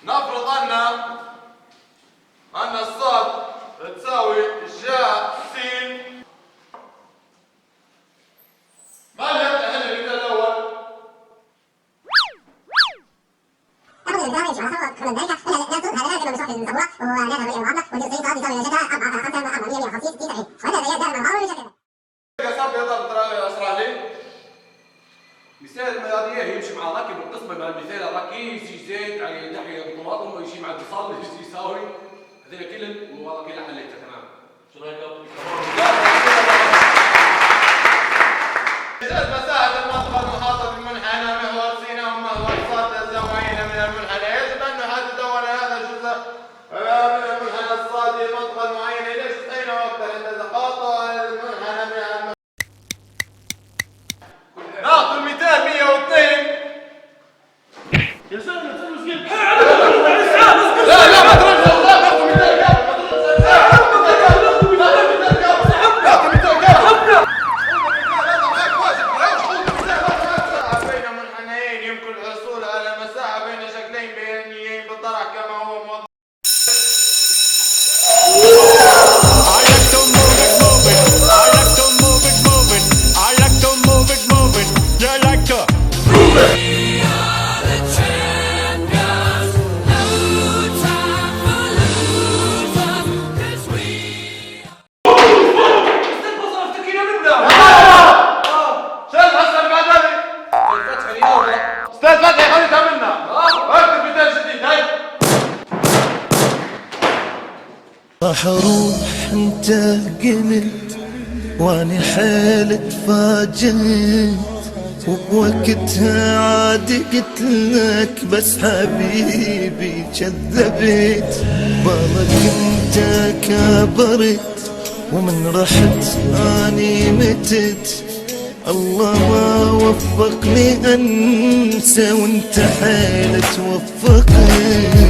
نفرض أن الصاد تساوي جاء سين. ما اللي يفتح المثال الأول؟ مثال الميادية يمشي مع راكب القسمة مع المثال الرئيسي زيت على ناحية الطماطم ويمشي مع الاتصال يساوي هذول كلهم والله كلها حليتها تمام. شو رايك؟ إذا مساحة المنطقة المحاطة بالمنحنى محور سيناء ومحور صاد الزاويين من المنحنى يجب أن نحدد أولا هذا الجزء من المنحنى الصادي المنطقة المعينة إلى جزئين وأكثر عند تقاطع المنحنى مع ناخذ المثال 102. يا سلام مسكين. لا لا ما ترجع لا ناخذ مثال بين منحنيين يمكن الحصول على مساحة بين شكلين بينيين بالطرح كما هو موضح. استاذ فتحي خليتها منا اكتب مثال جديد هاي. راح اروح انت قلت واني حيل تفاجئت وبوقتها عادي قلت لك بس حبيبي كذبت بالك انت كبرت ومن رحت اني متت الله ما وفقني انسى وانت حيل توفقني.